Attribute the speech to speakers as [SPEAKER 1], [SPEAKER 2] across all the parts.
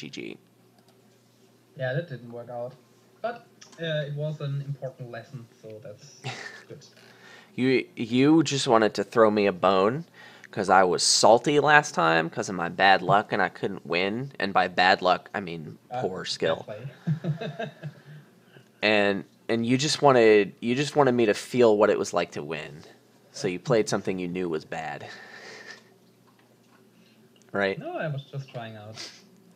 [SPEAKER 1] GG.
[SPEAKER 2] Yeah, that didn't work out. But it was an important lesson, so that's good.
[SPEAKER 1] You just wanted to throw me a bone because I was salty last time because of my bad luck and I couldn't win. And by bad luck, I mean poor
[SPEAKER 2] Bad
[SPEAKER 1] skill.
[SPEAKER 2] play.
[SPEAKER 1] And you just wanted me to feel what it was like to win. So you played something you knew was bad. Right?
[SPEAKER 2] No, I was just trying out.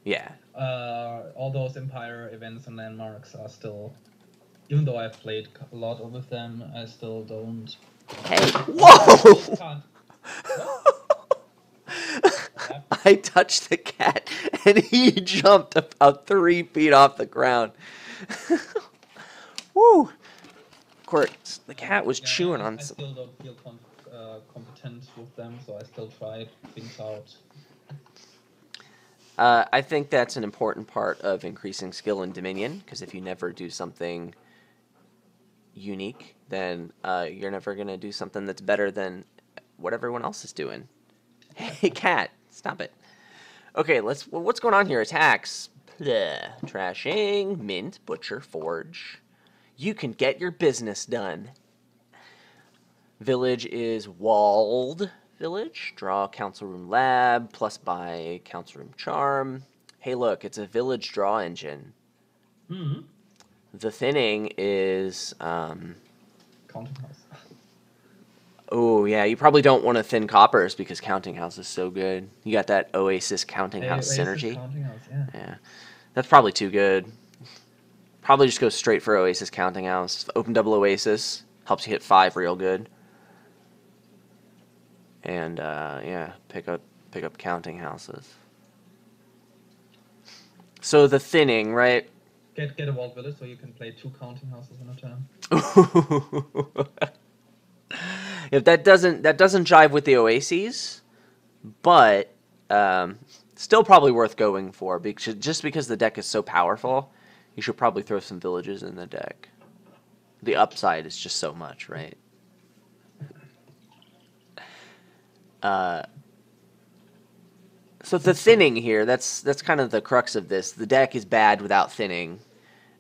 [SPEAKER 1] Yeah.
[SPEAKER 2] All those Empire events and landmarks are still, even though I've played a lot with them, I still don't.
[SPEAKER 1] Hey. Whoa!
[SPEAKER 2] Can't.
[SPEAKER 1] I touched the cat and he jumped about 3 feet off the ground. Woo! Of course, the cat was chewing on
[SPEAKER 2] I
[SPEAKER 1] some.
[SPEAKER 2] still don't feel competent with them, so I still try things out.
[SPEAKER 1] I think that's an important part of increasing skill in Dominion, because if you never do something unique, then you're never going to do something that's better than what everyone else is doing. Hey, cat, stop it. Okay, what's going on here? Attacks. Bleh. Trashing, mint, butcher, forge. You can get your business done. Village is walled village. Draw council room lab, plus buy council room charm. Hey, look, it's a village draw engine.
[SPEAKER 2] Mm-hmm.
[SPEAKER 1] The thinning is...
[SPEAKER 2] Counting house.
[SPEAKER 1] Oh, yeah, you probably don't want to thin coppers because Counting House is so good. You got that Oasis Counting House synergy.
[SPEAKER 2] Counting house, yeah.
[SPEAKER 1] Yeah, that's probably too good. Probably just go straight for Oasis Counting House. Open double Oasis. Helps you hit 5 real good. And, yeah, pick up Counting Houses. So the thinning, right?
[SPEAKER 2] Get a walled village so you can play 2 counting houses in a turn.
[SPEAKER 1] If that doesn't jive with the Oases, but still probably worth going for just because the deck is so powerful. You should probably throw some villages in the deck. The upside is just so much, right? So the thinning here, that's kind of the crux of this. The deck is bad without thinning,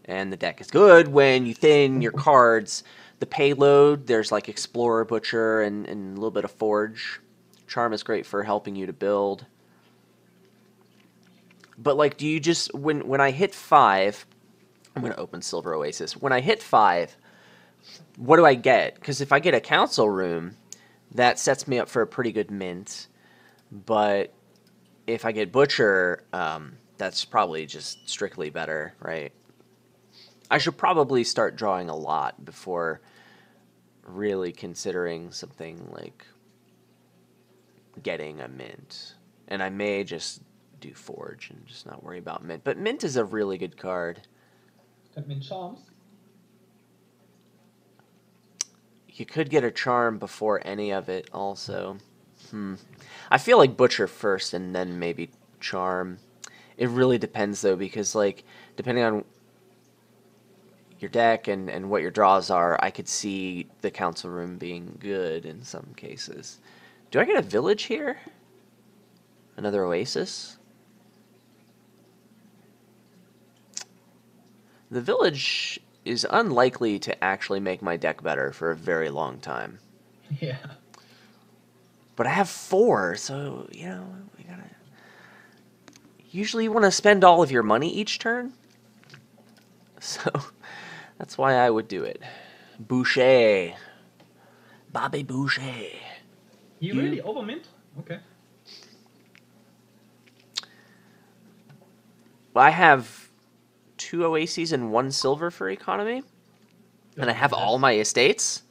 [SPEAKER 1] and the deck is good when you thin your cards. The payload, there's like Explorer, Butcher, and a little bit of Forge. Charm is great for helping you to build. But like, do you just, when I hit 5, I'm going to open Silver Oasis. When I hit 5, what do I get? Because if I get a council room, that sets me up for a pretty good mint. But if I get Butcher, that's probably just strictly better, right? I should probably start drawing a lot before really considering something like getting a mint. And I may just do Forge and just not worry about mint. But mint is a really good card.
[SPEAKER 2] Can mint charms?
[SPEAKER 1] You could get a charm before any of it also. I feel like Butcher first and then maybe charm. It really depends though, because like depending on your deck and what your draws are, I could see the council room being good in some cases. Do I get a village here? Another Oasis? The village is unlikely to actually make my deck better for a very long time.
[SPEAKER 2] Yeah.
[SPEAKER 1] But I have 4, so, you know, we gotta... Usually you want to spend all of your money each turn. So, that's why I would do it. Boucher. Bobby Boucher.
[SPEAKER 2] You really overmint? Okay.
[SPEAKER 1] I have 2 Oases and 1 silver for economy. And I have all my estates.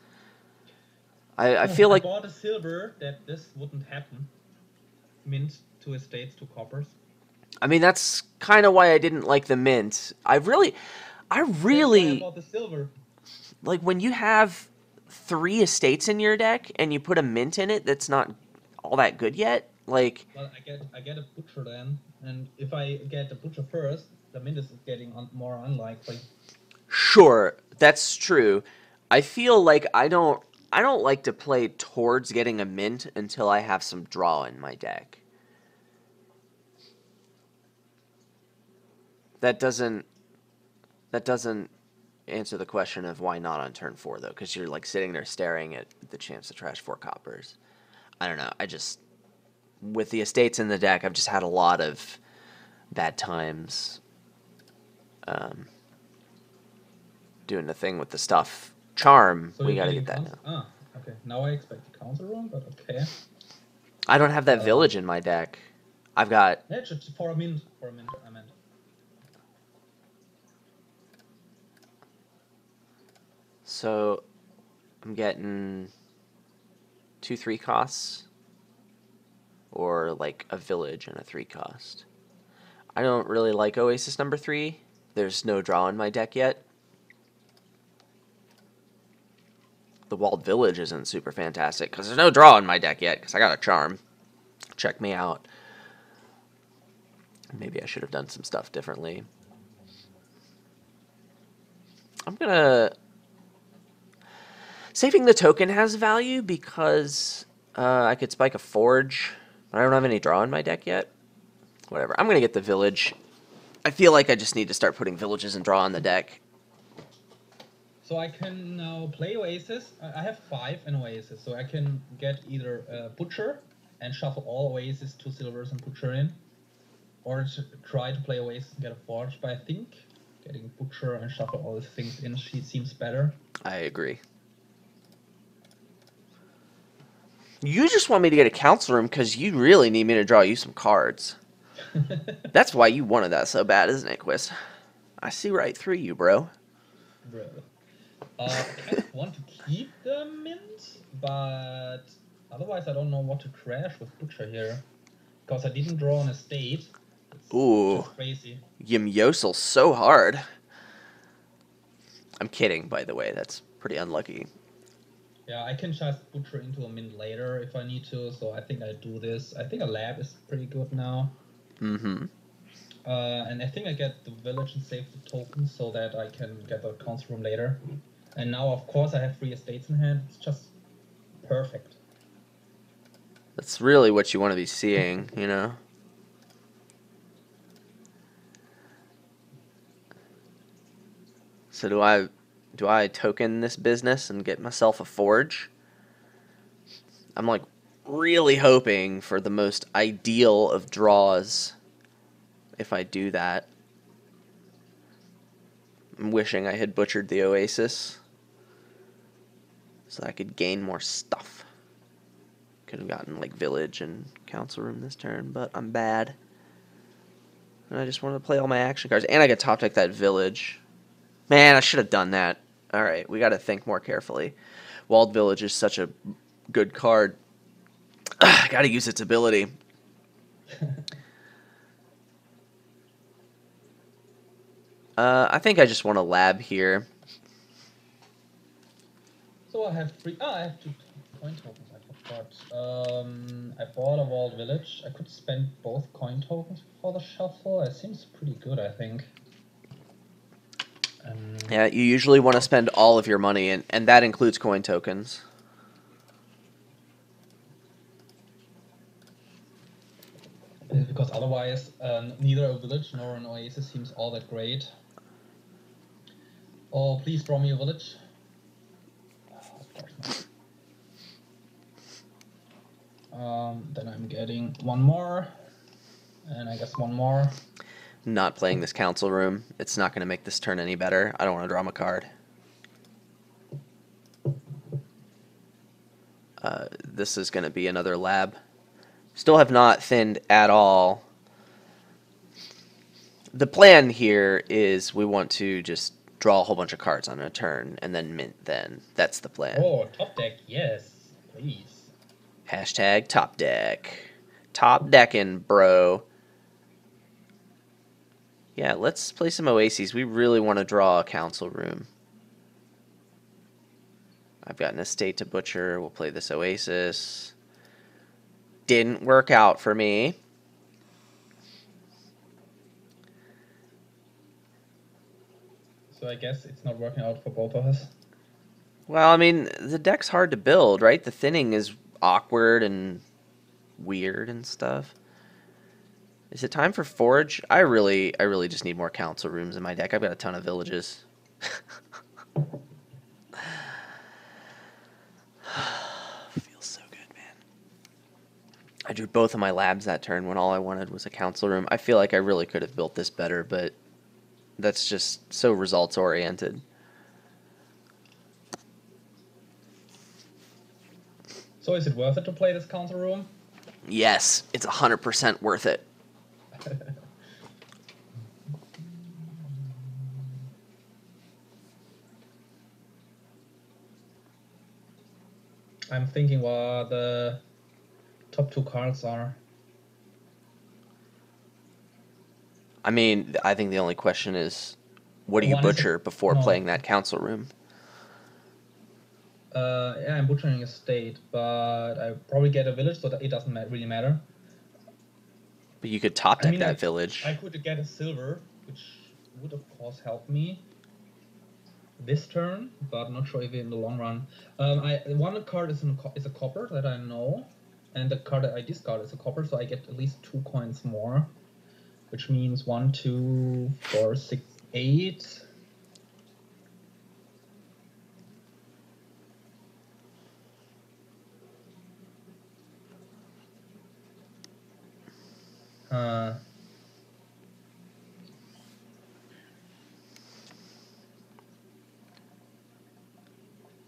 [SPEAKER 1] I feel like...
[SPEAKER 2] I bought a silver that this wouldn't happen. Mint 2 estates, 2 coppers.
[SPEAKER 1] I mean, that's kind of why I didn't like the mint. I really...
[SPEAKER 2] That's why I bought the silver.
[SPEAKER 1] Like, when you have 3 estates in your deck and you put a mint in it that's not all that good yet, like...
[SPEAKER 2] Well, I get a butcher then, and if I get the butcher first, the mint is getting more unlikely.
[SPEAKER 1] Sure, that's true. I feel like I don't like to play towards getting a mint until I have some draw in my deck. that doesn't answer the question of why not on turn 4 though, because you're like sitting there staring at the chance to trash 4 coppers. I don't know. I just, with the estates in the deck, I've just had a lot of bad times doing the thing with the stuff. Charm,
[SPEAKER 2] So
[SPEAKER 1] we
[SPEAKER 2] you're
[SPEAKER 1] gotta
[SPEAKER 2] getting
[SPEAKER 1] get that now.
[SPEAKER 2] Ah, okay. Now I expect the council room, but okay.
[SPEAKER 1] I don't have that village in my deck. I've got...
[SPEAKER 2] Yeah, just for a mint. For a mint, I meant.
[SPEAKER 1] So, I'm getting 2/3 costs, or like a village and a 3 cost. I don't really like Oasis number 3. There's no draw in my deck yet. The Walled Village isn't super fantastic because there's no draw in my deck yet because I got a charm. Check me out. Maybe I should have done some stuff differently. I'm gonna... Saving the token has value because I could spike a Forge, but I don't have any draw in my deck yet. Whatever. I'm gonna get the Village. I feel like I just need to start putting villages and draw in the deck.
[SPEAKER 2] So I can now play Oasis. I have 5 in Oasis, so I can get either Butcher and shuffle all Oasis 2 silvers and Butcher in, or try to play Oasis and get a Forge. But I think getting Butcher and shuffle all these things in seems better.
[SPEAKER 1] I agree. You just want me to get a council room because you really need me to draw you some cards. That's why you wanted that so bad, isn't it, Quist? I see right through you, bro.
[SPEAKER 2] Bro. I kind of want to keep the mint, but otherwise I don't know what to crash with Butcher here. Because I didn't draw an estate. It's
[SPEAKER 1] Ooh.
[SPEAKER 2] just crazy.
[SPEAKER 1] Yimyosel so hard. I'm kidding, by the way. That's pretty unlucky.
[SPEAKER 2] Yeah, I can just Butcher into a mint later if I need to, so I think I do this. I think a lab is pretty good now.
[SPEAKER 1] Mm-hmm.
[SPEAKER 2] And I think I get the village and save the token so that I can get the council room later. And now, of course, I have 3 estates in hand. It's just perfect.
[SPEAKER 1] That's really what you want to be seeing, you know? So do I token this business and get myself a Forge? I'm like really hoping for the most ideal of draws if I do that. I'm wishing I had butchered the Oasis so I could gain more stuff. Could have gotten like village and council room this turn, but I'm bad. And I just wanted to play all my action cards. And I could top deck that village. Man, I should have done that. Alright, we got to think more carefully. Walled Village is such a good card. I got to use its ability. I think I just want to lab here.
[SPEAKER 2] So I have 3. I have 2 coin tokens. I forgot. I bought a Walled Village. I could spend both coin tokens for the shuffle. It seems pretty good, I think.
[SPEAKER 1] Yeah, you usually want to spend all of your money, and that includes coin tokens.
[SPEAKER 2] Because otherwise, neither a village nor an oasis seems all that great. Oh, please draw me a village. Of course not. Then I'm getting 1 more, and I guess 1 more.
[SPEAKER 1] Not playing this council room. It's not going to make this turn any better. I don't want to draw him a card. This is going to be another lab. Still have not thinned at all. The plan here is we want to just draw a whole bunch of cards on a turn and then mint then. That's the plan.
[SPEAKER 2] Oh, top deck, yes, please.
[SPEAKER 1] Hashtag top deck. Top decking, bro. Yeah, let's play some Oases. We really want to draw a council room. I've got an estate to butcher. We'll play this Oasis. Didn't work out for me.
[SPEAKER 2] So I guess it's not working out for both of us.
[SPEAKER 1] Well, I mean, the deck's hard to build, right? The thinning is awkward and weird and stuff. Is it time for Forge? I really just need more council rooms in my deck. I've got a ton of villages. Feels so good, man. I drew both of my labs that turn when all I wanted was a council room. I feel like I really could have built this better, but that's just so results oriented.
[SPEAKER 2] So is it worth it to play this council room?
[SPEAKER 1] Yes, it's 100% worth it.
[SPEAKER 2] I'm thinking what the top 2 cards are.
[SPEAKER 1] I mean, I think the only question is, what do you butcher before playing that council room?
[SPEAKER 2] Yeah, I'm butchering a state, but I probably get a village, so that it doesn't really matter.
[SPEAKER 1] But you could top deck that village.
[SPEAKER 2] I could get a silver, which would of course help me this turn, but not sure if in the long run. One card is a copper that I know, and the card that I discard is a copper, so I get at least 2 coins more, which means 1, 2, 4, 6, 8.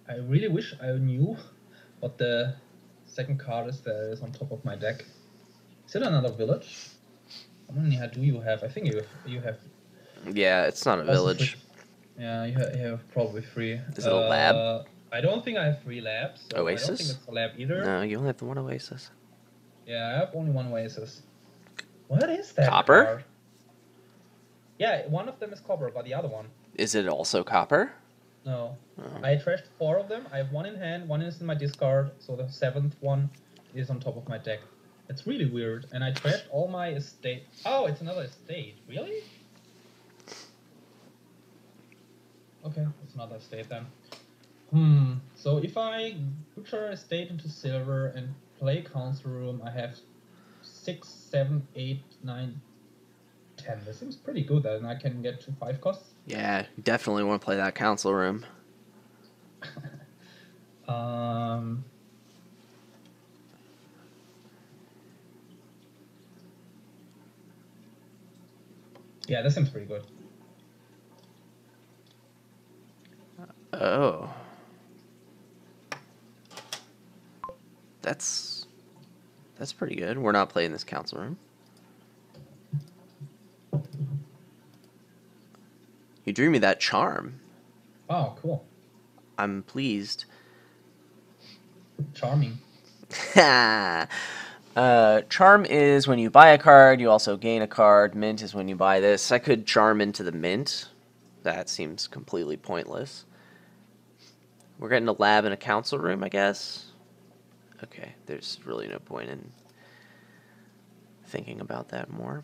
[SPEAKER 2] I really wish I knew what the second card is that is on top of my deck. Is it another village? How many do you have? I think you have.
[SPEAKER 1] Yeah, it's not a village.
[SPEAKER 2] Yeah, you have probably 3.
[SPEAKER 1] Is it a lab?
[SPEAKER 2] I don't think I have 3 labs. So
[SPEAKER 1] Oasis?
[SPEAKER 2] I don't think it's a lab either.
[SPEAKER 1] No, you only have the 1 Oasis.
[SPEAKER 2] Yeah, I have only 1 Oasis. What is that
[SPEAKER 1] Copper?
[SPEAKER 2] card? Yeah, one of them is copper, but the other one.
[SPEAKER 1] Is it also copper?
[SPEAKER 2] No.
[SPEAKER 1] Oh.
[SPEAKER 2] I trashed 4 of them. I have 1 in hand, 1 is in my discard, so the 7th one is on top of my deck. It's really weird. And I trashed all my estate. Oh, it's another estate. Really? Okay, it's another estate then. So if I butcher estate into silver and play council room, I have 6, 7, 8, 9, 10. That seems pretty good, and I can get to 5 costs.
[SPEAKER 1] Yeah, definitely want to play that council room.
[SPEAKER 2] Yeah, that seems pretty good.
[SPEAKER 1] Oh. That's pretty good. We're not playing this council room. You drew me that charm.
[SPEAKER 2] Oh, cool.
[SPEAKER 1] I'm pleased.
[SPEAKER 2] Charming.
[SPEAKER 1] Charm is when you buy a card, you also gain a card. Mint is when you buy this. I could charm into the mint. That seems completely pointless. We're getting a lab and a council room, I guess. Okay, there's really no point in thinking about that more.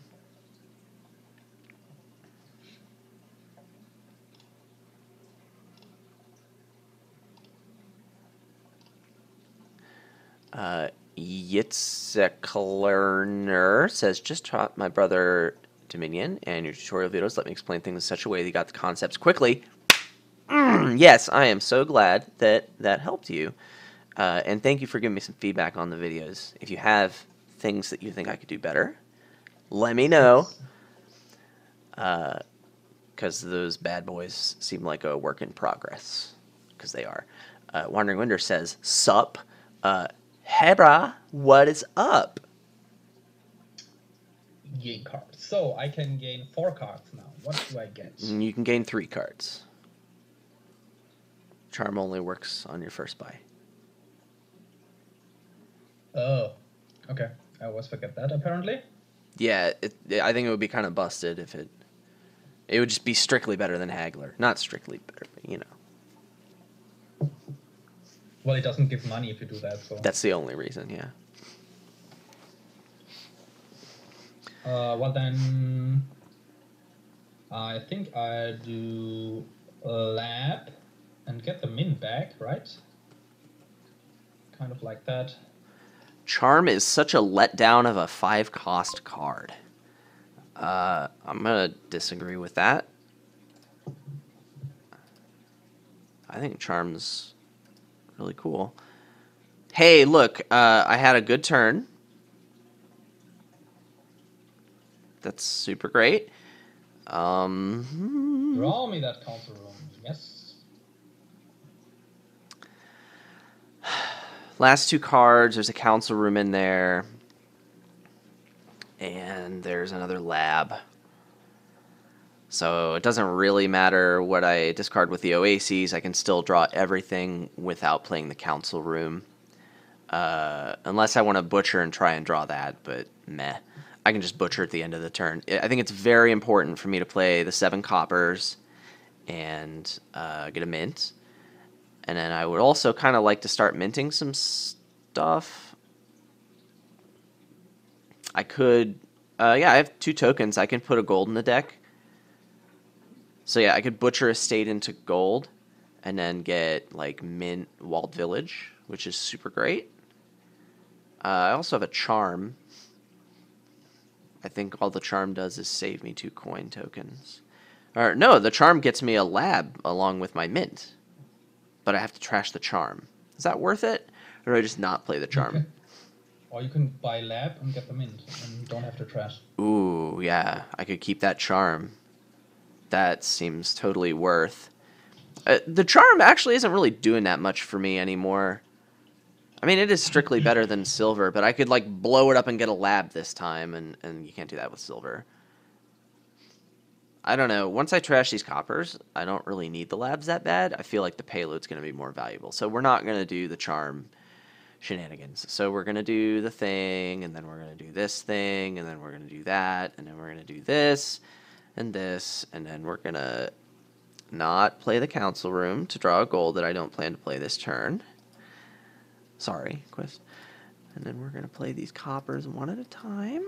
[SPEAKER 1] Yitzeklerner says, just taught my brother Dominion, and your tutorial videos let me explain things in such a way that you got the concepts quickly. Yes, I am so glad that that helped you. And thank you for giving me some feedback on the videos. If you have things that you think I could do better, let me know. Because those bad boys seem like a work in progress. Because they are. Wandering Winder says, sup. Hey, brah, what is up?
[SPEAKER 2] Gain cards. So I can gain 4 cards now. What do I get?
[SPEAKER 1] You can gain 3 cards. Charm only works on your first buy.
[SPEAKER 2] Oh, okay. I always forget that, apparently.
[SPEAKER 1] Yeah, I think it would be kind of busted if it would just be strictly better than Haggler. Not strictly better, but you know.
[SPEAKER 2] Well, it doesn't give money if you do that, so.
[SPEAKER 1] That's the only reason, yeah.
[SPEAKER 2] Well then, I think I do a lab and get the min back, right? Kind of like that.
[SPEAKER 1] Charm is such a letdown of a 5-cost card. I'm gonna disagree with that. I think Charm's really cool. Hey, look, I had a good turn. That's super great.
[SPEAKER 2] Draw me that council room. Yes.
[SPEAKER 1] Last two cards, there's a council room in there. And there's another lab. So it doesn't really matter what I discard with the Oases. I can still draw everything without playing the council room. Unless I want to butcher and try and draw that, but meh. I can just butcher at the end of the turn. I think it's very important for me to play the 7 coppers and get a mint. And then I would also kind of like to start minting some stuff. I could, yeah, I have 2 tokens. I can put a gold in the deck. So yeah, I could butcher a state into gold and then get like mint Walled Village, which is super great. I also have a charm. I think all the charm does is save me 2 coin tokens. Or no, the charm gets me a lab along with my mint. But I have to trash the charm. Is that worth it? Or do I just not play the charm?
[SPEAKER 2] Okay. Or you can buy lab and get the mint, and you don't have to trash.
[SPEAKER 1] Ooh, yeah. I could keep that charm. That seems totally worth. The charm actually isn't really doing that much for me anymore. I mean, it is strictly better than silver, but I could, like, blow it up and get a lab this time, and you can't do that with silver. I don't know. Once I trash these coppers, I don't really need the labs that bad. I feel like the payload's going to be more valuable. So we're not going to do the charm shenanigans. So we're going to do the thing, and then we're going to do this thing, and then we're going to do that, and then we're going to do this, and then we're going to not play the council room to draw a gold that I don't plan to play this turn. Sorry, Quist. And then we're going to play these coppers one at a time.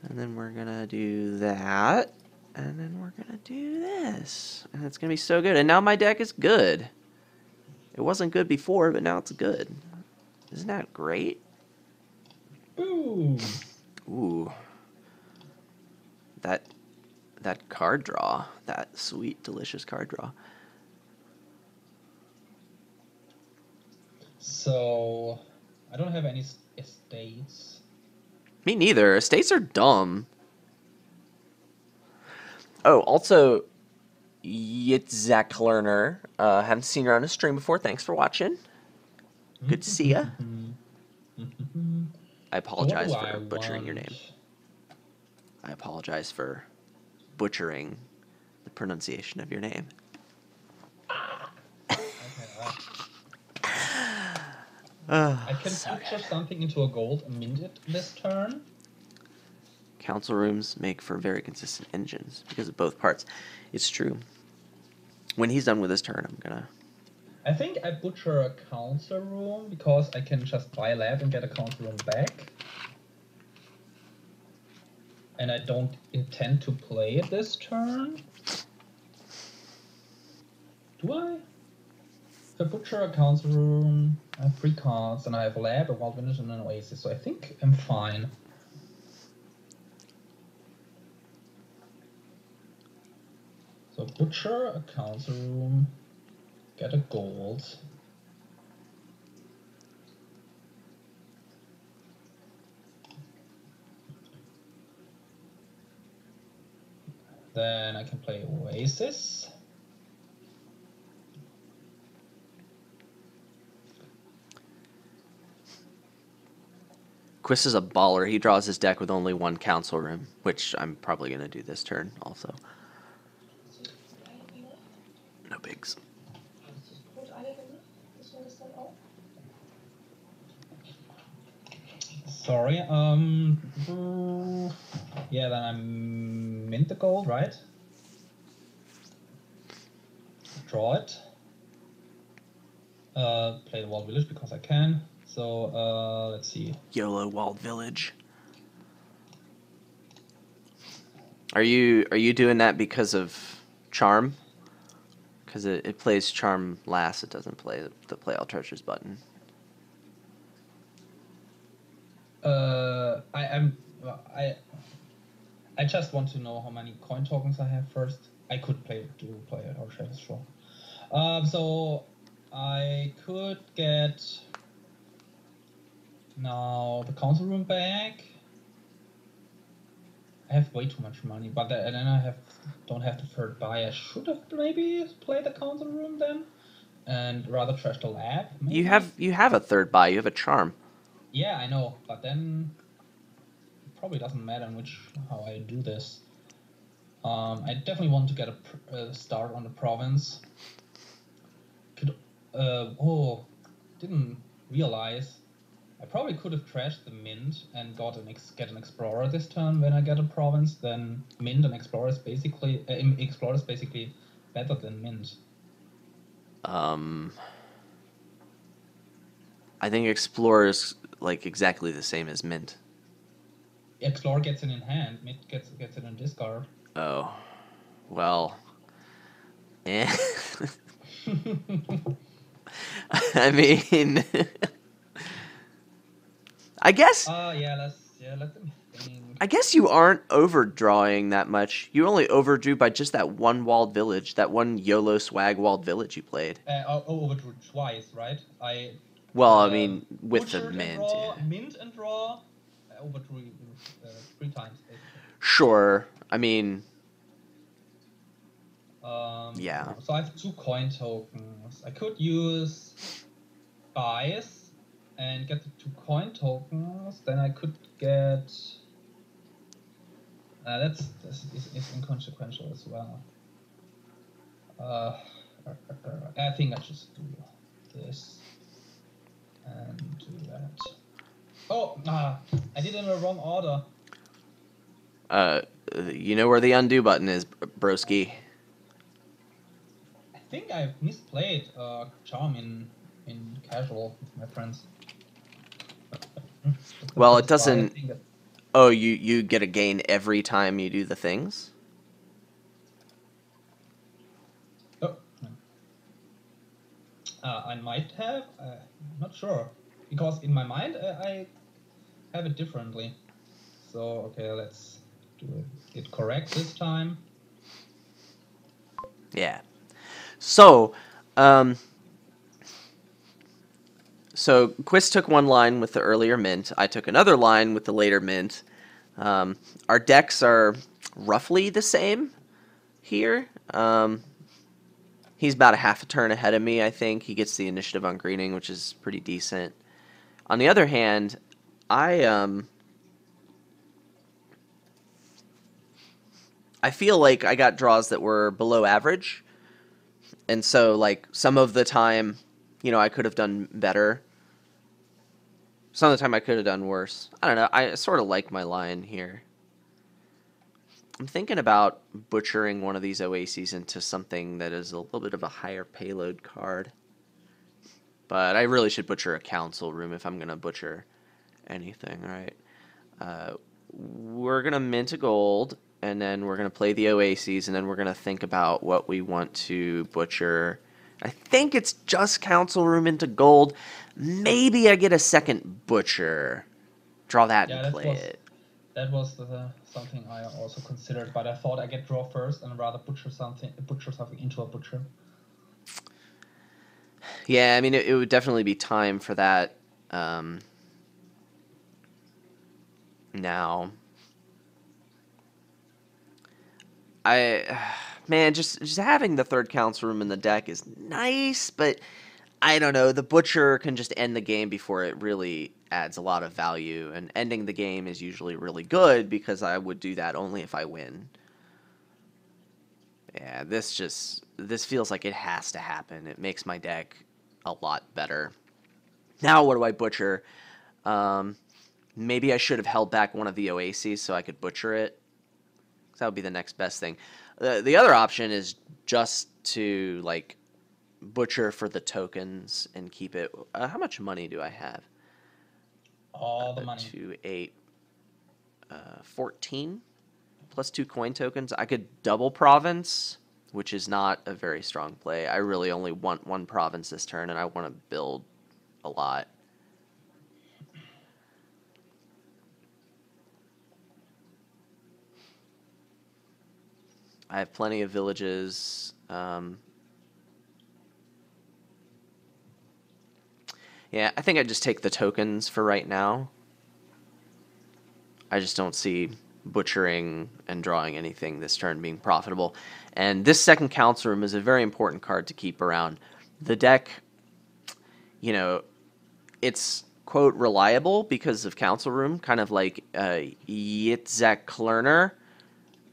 [SPEAKER 1] And then we're going to do that. And then we're going to do this. And it's going to be so good. And now my deck is good. It wasn't good before, but now it's good. Isn't that great?
[SPEAKER 2] Boom!
[SPEAKER 1] Ooh. That card draw. That sweet, delicious card draw.
[SPEAKER 2] So, I don't have any estates.
[SPEAKER 1] Me neither. Estates are dumb. Oh, also, Yitzhak Lerner. Haven't seen you on a stream before. Thanks for watching. Good to see ya. I apologize
[SPEAKER 2] So what do
[SPEAKER 1] for
[SPEAKER 2] I
[SPEAKER 1] butchering your
[SPEAKER 2] want?
[SPEAKER 1] name. I apologize for butchering the pronunciation of your name.
[SPEAKER 2] Okay, I can
[SPEAKER 1] So
[SPEAKER 2] picture
[SPEAKER 1] good.
[SPEAKER 2] something into a gold and mint it this turn.
[SPEAKER 1] Council rooms make for very consistent engines because of both parts. It's true. When he's done with his turn, I'm gonna...
[SPEAKER 2] I think I butcher a council room because I can just buy lab and get a council room back. And I don't intend to play it this turn. Do I? If I butcher a council room, I have 3 cards, and I have a lab, a wild finish, and an oasis, so I think I'm fine. So butcher a council room, get a gold. Then I can play Oasis.
[SPEAKER 1] Quist is a baller. He draws his deck with only 1 council room, which I'm probably gonna do this turn also. No bigs.
[SPEAKER 2] Sorry, yeah, then I mint the gold, right? Draw it. Play the Walled Village because I can. So, let's see.
[SPEAKER 1] YOLO Walled Village. Are you doing that because of Charm? Because it plays Charm last, it doesn't play the Play All Treasures button.
[SPEAKER 2] I just want to know how many coin tokens I have first. I could play it or share, sure. So I could get now the council room back. I have way too much money, but then I don't have the third buy. I should have maybe played the council room then, and rather trash the lab. Maybe.
[SPEAKER 1] You have a third buy. You have a charm.
[SPEAKER 2] Yeah, I know, but then it probably doesn't matter how I do this. I definitely want to get a start on the province. Didn't realize. I probably could have trashed the mint and get an explorer this turn when I get a province. Then mint and explorer is basically better than mint.
[SPEAKER 1] I think explorer is like exactly the same as mint.
[SPEAKER 2] Explorer gets it in hand. Mint gets it in discard.
[SPEAKER 1] Oh, well. Eh. I mean, I guess.
[SPEAKER 2] Let them think.
[SPEAKER 1] I guess you aren't overdrawing that much. You only overdrew by just that one walled village, that one YOLO swag walled village you played.
[SPEAKER 2] Overdrew twice, right?
[SPEAKER 1] Well, I mean, with the mint.
[SPEAKER 2] Draw, yeah. Mint and draw, overdrew 3 times, basically.
[SPEAKER 1] Sure. I mean, yeah.
[SPEAKER 2] So I have 2 coin tokens. I could use buys and get the 2 coin tokens. Then I could get. This is inconsequential as well. I think I just do this and do that. Oh, I did it in the wrong order.
[SPEAKER 1] You know where the undo button is, broski.
[SPEAKER 2] I think I misplayed charm in casual with my friends.
[SPEAKER 1] Well, it doesn't. Oh, you get a gain every time you do the things?
[SPEAKER 2] Oh. I might have. I'm not sure. Because in my mind, I have it differently. So, okay, let's do it correct this time.
[SPEAKER 1] Yeah. So Quiz took one line with the earlier mint. I took another line with the later mint. Our decks are roughly the same here. He's about a half a turn ahead of me, I think. He gets the initiative on greening, which is pretty decent. On the other hand, I feel like I got draws that were below average. And so, like, some of the time, I could have done better. Some of the time I could have done worse. I don't know. I sort of like my line here. I'm thinking about butchering one of these Oases into something that is a little bit of a higher payload card. But I really should butcher a council room if I'm going to butcher anything, right? We're going to mint a gold, and then we're going to play the Oases, and then we're going to think about what we want to butcher. I think it's just council room into gold. Maybe I get a second butcher. Draw that and play it.
[SPEAKER 2] That was something I also considered, but I thought I get draw first and rather butcher something into a butcher.
[SPEAKER 1] Yeah, I mean, it would definitely be time for that now. Man, just having the third council room in the deck is nice, but I don't know. The butcher can just end the game before it really adds a lot of value, and ending the game is usually really good because I would do that only if I win. Yeah, this feels like it has to happen. It makes my deck a lot better. Now what do I butcher? Maybe I should have held back one of the Oases so I could butcher it. That would be the next best thing. The other option is just to, like, butcher for the tokens and keep it. How much money do I have?
[SPEAKER 2] All the money.
[SPEAKER 1] 2, 8, 14 plus 2 coin tokens. I could double province, which is not a very strong play. I really only want 1 province this turn, and I want to build a lot. I have plenty of villages. Yeah, I think I'd just take the tokens for right now. I just don't see butchering and drawing anything this turn being profitable. And this second council room is a very important card to keep around. The deck, you know, it's, quote, reliable because of council room, kind of like Yitzhak Klerner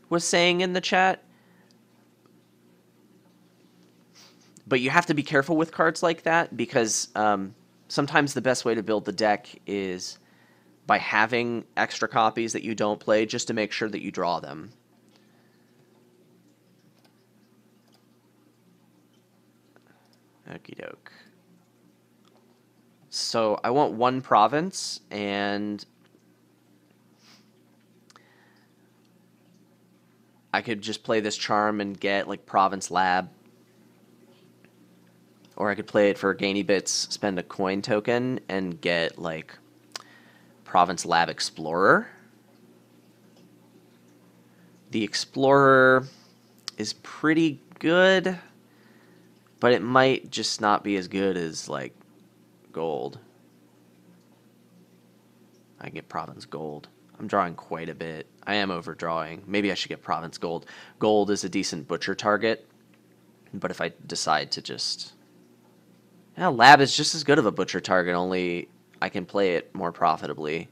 [SPEAKER 1] was saying in the chat. But you have to be careful with cards like that because sometimes the best way to build the deck is by having extra copies that you don't play just to make sure that you draw them. Okie doke. So I want one province, and I could just play this charm and get like Province Lab. Or I could play it for Gainy Bits, spend a coin token, and get like Province Lab Explorer. The Explorer is pretty good, but it might just not be as good as like Gold. I can get Province Gold. I'm drawing quite a bit. I am overdrawing. Maybe I should get Province Gold. Gold is a decent butcher target, but if I decide to just... Yeah, Lab is just as good of a butcher target, only I can play it more profitably.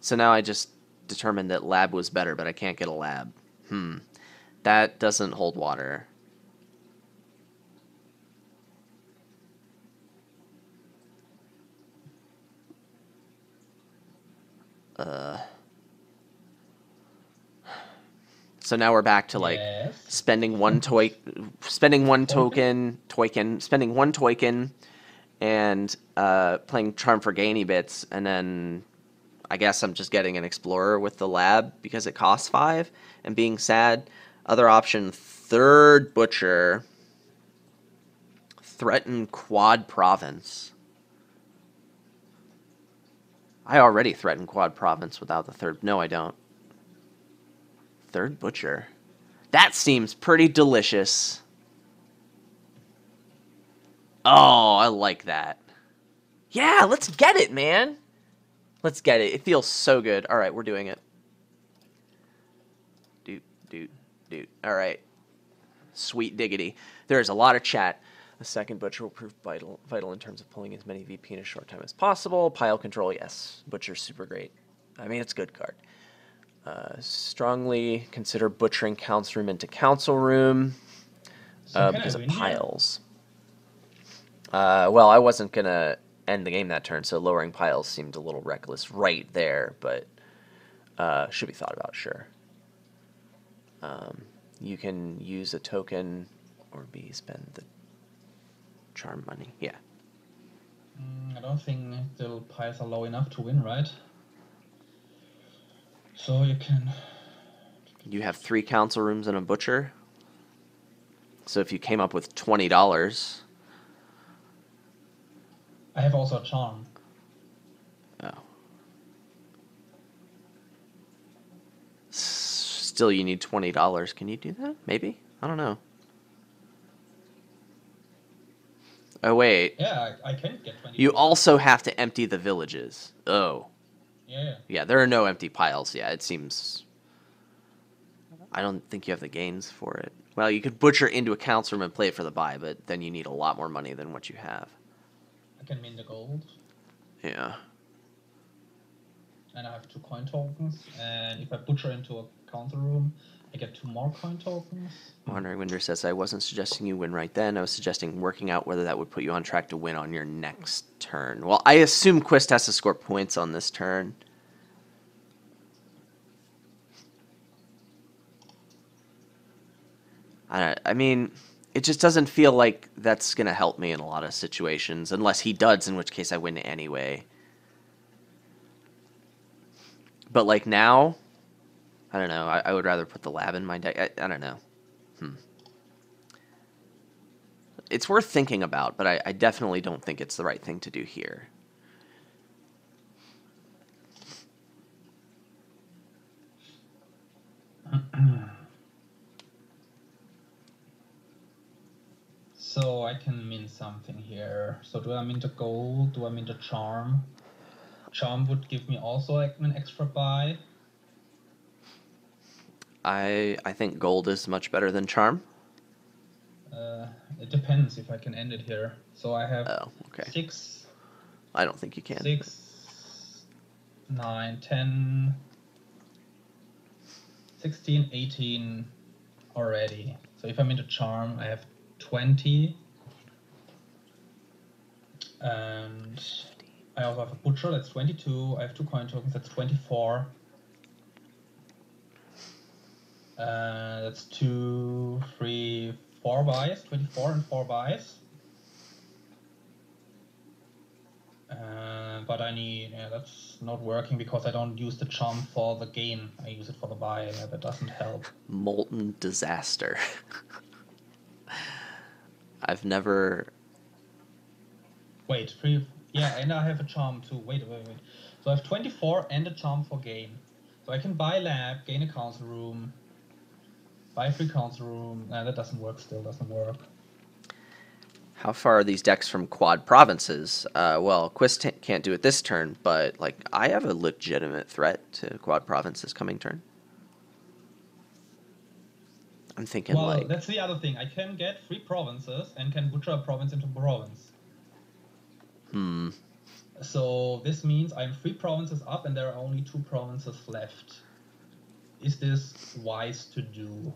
[SPEAKER 1] So now I just determined that Lab was better, but I can't get a Lab. That doesn't hold water. So now we're back to like spending one token, and playing Charm for Gainy Bits, and then I guess I'm just getting an Explorer with the Lab because it costs 5 and being sad. Other option, third Butcher, threaten Quad Province. I already threaten Quad Province without the third. No, I don't. Third Butcher. That seems pretty delicious. Oh, I like that. Yeah, let's get it, man. Let's get it. It feels so good. All right, we're doing it. Dude. All right. Sweet diggity. There's a lot of chat. The second Butcher will prove vital in terms of pulling as many VP in a short time as possible. Pile control, yes. Butcher's super great. I mean, it's a good card. Strongly consider butchering council room into council room because of piles. Well, I wasn't going to end the game that turn, so lowering piles seemed a little reckless right there, but should be thought about, sure. You can use a token or spend the charm money. Yeah.
[SPEAKER 2] I don't think the piles are low enough to win, right? So you can...
[SPEAKER 1] You have 3 council rooms and a butcher. So if you came up with $20...
[SPEAKER 2] I have also a charm.
[SPEAKER 1] Oh. Still, you need $20. Can you do that? Maybe? I don't know. Oh, wait.
[SPEAKER 2] Yeah, I can get 20.
[SPEAKER 1] You also have to empty the villages. Oh.
[SPEAKER 2] Yeah.
[SPEAKER 1] Yeah, there are no empty piles. Yeah, it seems... I don't think you have the gains for it. Well, you could butcher into a council room and play it for the buy, but then you need a lot more money than what you have.
[SPEAKER 2] I can mint the gold.
[SPEAKER 1] Yeah.
[SPEAKER 2] And I have 2 coin tokens. And if I butcher into a council room, I get 2 more coin tokens.
[SPEAKER 1] Wandering Winder says, I wasn't suggesting you win right then. I was suggesting working out whether that would put you on track to win on your next turn. Well, I assume Quist has to score points on this turn. I mean, it just doesn't feel like that's going to help me in a lot of situations, unless he does, in which case I win anyway. But, like, now, I don't know. I would rather put the Lab in my deck. I don't know. It's worth thinking about, but I definitely don't think it's the right thing to do here.
[SPEAKER 2] something here. So do I mint a gold? Do I mint a charm? Charm would give me also like an extra buy.
[SPEAKER 1] I think gold is much better than charm.
[SPEAKER 2] It depends if I can end it here. So I have
[SPEAKER 1] Oh, okay.
[SPEAKER 2] 6,
[SPEAKER 1] I don't think you can.
[SPEAKER 2] 6, 9, 10, 16, 18 already. So if I'm into charm, I have 20. And I also have a butcher, that's 22. I have 2 coin tokens, that's 24. That's 2, 3, 4 buys, 24 and 4 buys. But I need, that's not working because I don't use the charm for the gain. I use it for the buy. That doesn't help.
[SPEAKER 1] Molten Disaster. I've never...
[SPEAKER 2] Wait, 3, yeah, and I have a charm too. Wait. So I have 24 and a charm for gain. So I can buy lab, gain a council room, buy 3 council room. That doesn't work still, doesn't work.
[SPEAKER 1] How far are these decks from quad provinces? Well, Quist can't do it this turn, but like I have a legitimate threat to quad provinces coming turn. I'm thinking
[SPEAKER 2] well,
[SPEAKER 1] like...
[SPEAKER 2] that's the other thing. I can get 3 provinces and can butcher a province into province. So this means I'm 3 provinces up and there are only 2 provinces left. Is this wise to do?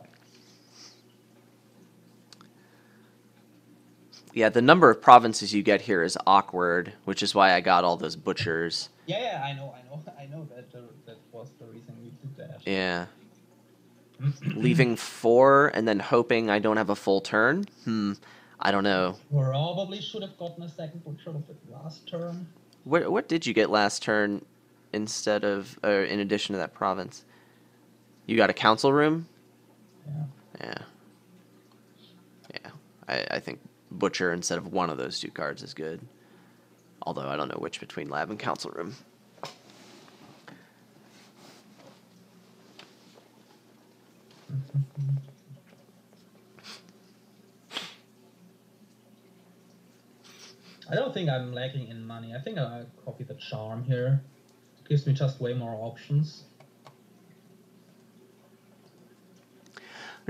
[SPEAKER 1] Yeah, the number of provinces you get here is awkward, which is why I got all those butchers.
[SPEAKER 2] Yeah, I know that was the reason we did that.
[SPEAKER 1] Yeah. Leaving 4 and then hoping I don't have a full turn? I don't know.
[SPEAKER 2] Probably should have gotten a second butcher of it last turn.
[SPEAKER 1] What did you get last turn instead of, or in addition to that province? You got a council room?
[SPEAKER 2] Yeah.
[SPEAKER 1] Yeah. I think butcher instead of one of those 2 cards is good. Although I don't know which between lab and council room.
[SPEAKER 2] I don't think I'm lacking in money. I think I'll copy the charm here. It gives me just way more options.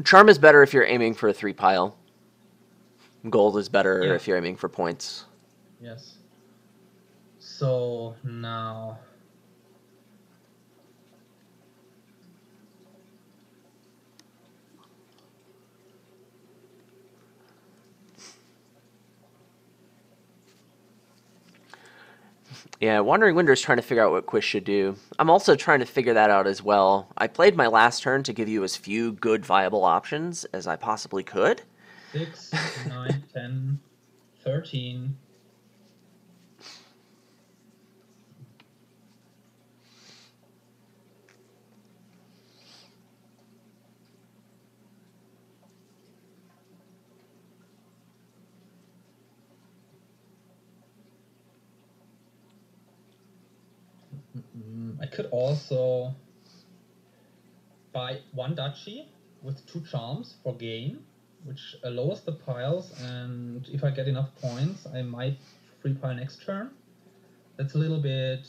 [SPEAKER 1] Charm is better if you're aiming for a 3 pile. Gold is better if you're aiming for points.
[SPEAKER 2] Yes. So now...
[SPEAKER 1] Yeah, Wandering Winder is trying to figure out what Quist should do. I'm also trying to figure that out as well. I played my last turn to give you as few good viable options as I possibly could.
[SPEAKER 2] 6, 9, 10, 13. I could also buy 1 duchy with 2 charms for gain, which lowers the piles, and if I get enough points, I might free pile next turn. That's a little bit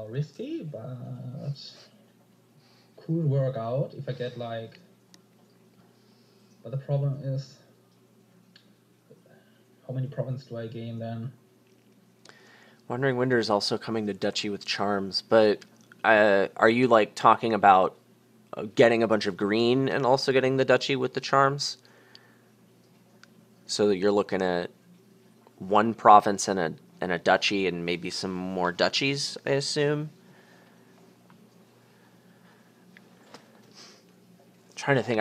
[SPEAKER 2] risky, but could work out if I get like... But the problem is, how many province do I gain then?
[SPEAKER 1] Wandering Winder is also coming to Duchy with charms, but are you like talking about getting a bunch of green and also getting the Duchy with the charms? So that you're looking at 1 province and a Duchy and maybe some more duchies, I assume? I'm trying to think,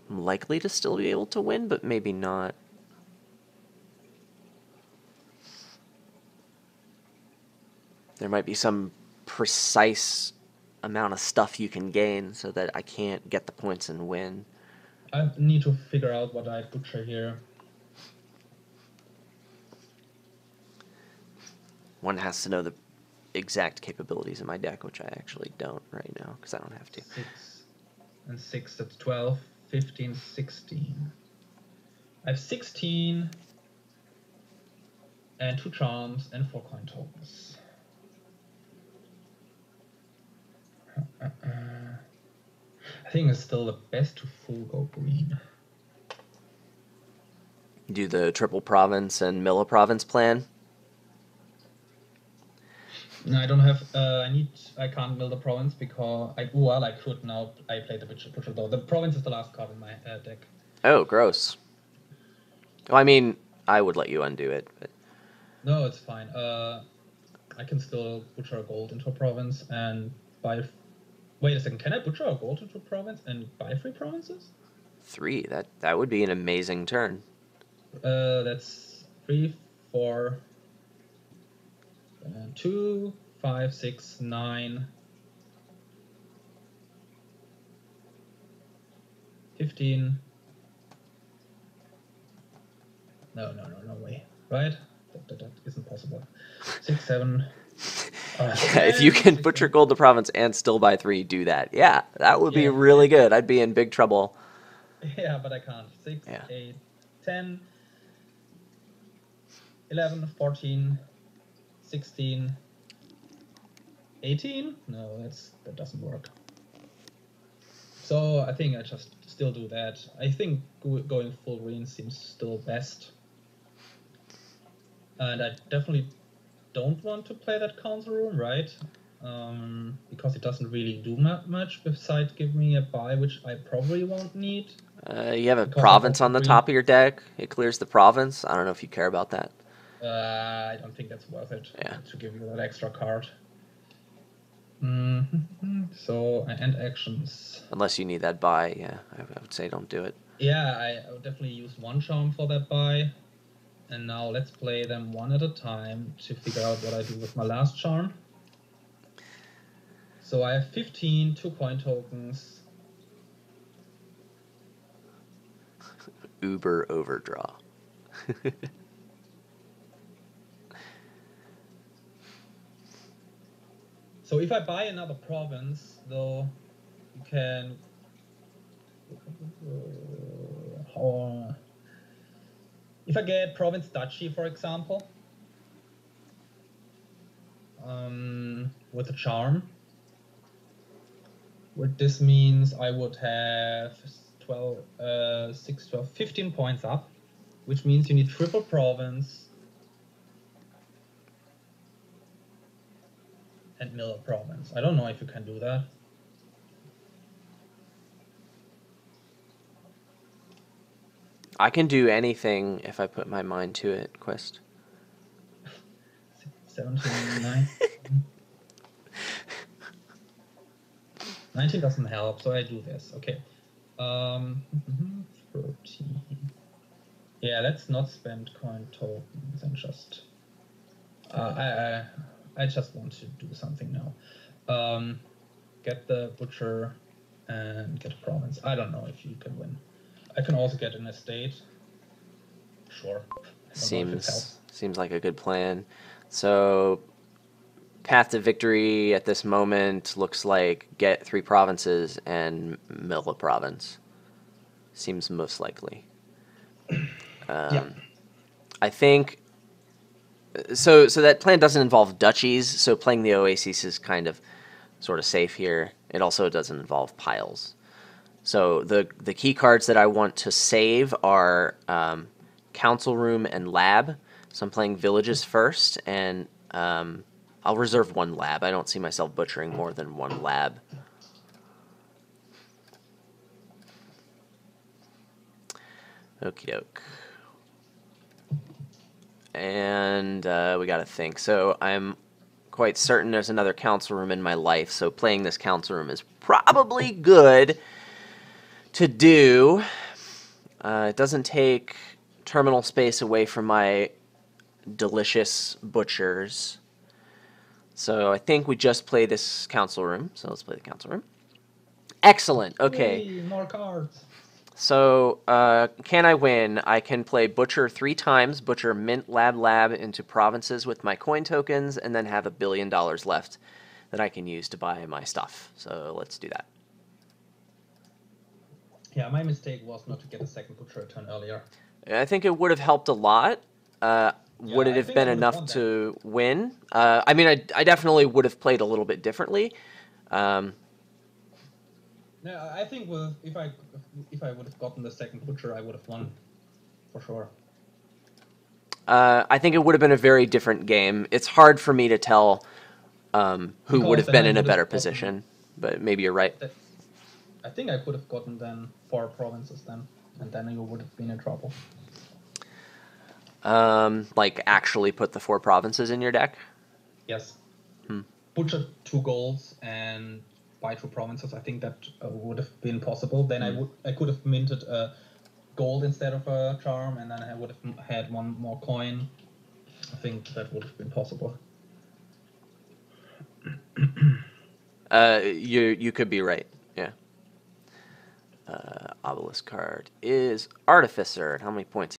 [SPEAKER 1] I'm likely to still be able to win, but maybe not. There might be some precise amount of stuff you can gain so that I can't get the points and win.
[SPEAKER 2] I need to figure out what I butcher here.
[SPEAKER 1] One has to know the exact capabilities of my deck, which I actually don't right now because I don't have to.
[SPEAKER 2] 6 and 6, that's 12, 15, 16. I have 16 and 2 charms and 4 coin tokens. I think it's still the best to full go green.
[SPEAKER 1] Do the triple province and Milla province plan.
[SPEAKER 2] No, I don't have. I can't mill the province because I could now. I played the Butcher though. The province is the last card in my deck.
[SPEAKER 1] Oh, gross. Well, I mean, I would let you undo it, but
[SPEAKER 2] No, it's fine. I can still butcher a gold into a province and buy. Wait a second. Can I butcher a gold into a province and buy 3 provinces?
[SPEAKER 1] 3. That would be an amazing turn.
[SPEAKER 2] That's 3, 4, 2, 5, 6, 9, 15. No way. Right? That isn't possible. 6, 7.
[SPEAKER 1] Yeah, if you can butcher gold to province and still buy 3, do that. Yeah, that would be really good. I'd be in big trouble.
[SPEAKER 2] Yeah, but I can't. 6,
[SPEAKER 1] Yeah.
[SPEAKER 2] 8, 10, 11, 14, 16, 18? No, that doesn't work. So I think I just still do that. I think going full green seems still best. And I definitely don't want to play that council room, right? Because it doesn't really do much besides give me a buy, which I probably won't need.
[SPEAKER 1] You have a province on the top of your deck. It clears the province. I don't know if you care about that.
[SPEAKER 2] I don't think that's worth it to give you that extra card. So, and actions.
[SPEAKER 1] Unless you need that buy, yeah, I would say don't do it.
[SPEAKER 2] Yeah, I would definitely use 1 charm for that buy. And now let's play them one at a time to figure out what I do with my last charm. So I have 15, 2 coin tokens.
[SPEAKER 1] Uber overdraw.
[SPEAKER 2] So if I buy another province, though, you can... if I get province duchy, for example, with a charm, what this means I would have 15 points up, which means you need triple province and mill a province. I don't know if you can do that.
[SPEAKER 1] I can do anything if I put my mind to it, Quest.
[SPEAKER 2] 17, 19. 19 doesn't help, so I do this. Okay. 13. Yeah, let's not spend coin tokens and just... I just want to do something now. Get the butcher and get a province. I don't know if you can win. I can also get an estate. Sure.
[SPEAKER 1] Seems like a good plan. So, path to victory at this moment looks like get 3 provinces and mill a province. Seems most likely.
[SPEAKER 2] Yeah.
[SPEAKER 1] I think... So that plan doesn't involve duchies, so playing the Oasis is kind of sort of safe here. It also doesn't involve piles. So the key cards that I want to save are Council Room and Lab. So I'm playing Villages first, and I'll reserve 1 Lab. I don't see myself butchering more than 1 Lab. Okie doke. And we got to think. So I'm quite certain there's another Council Room in my life, so playing this Council Room is probably good to do. It doesn't take terminal space away from my delicious butchers. So I think we just play this Council Room. So let's play the Council Room. Excellent. Okay.
[SPEAKER 2] Yay, more cards.
[SPEAKER 1] So can I win? I can play Butcher 3 times, Butcher Mint Lab into provinces with my coin tokens, and then have $1 billion left that I can use to buy my stuff. So let's do that.
[SPEAKER 2] Yeah, my mistake was not to get a second butcher turn earlier.
[SPEAKER 1] I think it would have helped a lot. Would
[SPEAKER 2] Yeah,
[SPEAKER 1] it
[SPEAKER 2] I
[SPEAKER 1] have
[SPEAKER 2] think I
[SPEAKER 1] been
[SPEAKER 2] would have
[SPEAKER 1] enough
[SPEAKER 2] won that.
[SPEAKER 1] to win? I mean, I definitely would have played a little bit differently. Um,
[SPEAKER 2] Yeah, I think if I would have gotten the second butcher, I would have won for sure.
[SPEAKER 1] I think it would have been a very different game. It's hard for me to tell who would
[SPEAKER 2] Because
[SPEAKER 1] have
[SPEAKER 2] then
[SPEAKER 1] been
[SPEAKER 2] I
[SPEAKER 1] in a
[SPEAKER 2] would have
[SPEAKER 1] better
[SPEAKER 2] gotten
[SPEAKER 1] position, but maybe you're right.
[SPEAKER 2] that. I think I could have gotten then 4 provinces then, and then you would have been in trouble.
[SPEAKER 1] Like actually put the 4 provinces in your deck.
[SPEAKER 2] Yes.
[SPEAKER 1] Hmm.
[SPEAKER 2] Butcher 2 golds and buy 2 provinces. I think that would have been possible. Then I could have minted a gold instead of a charm, and then I would have had 1 more coin. I think that would have been possible.
[SPEAKER 1] You could be right. Yeah. Obelisk card is Artificer. How many points?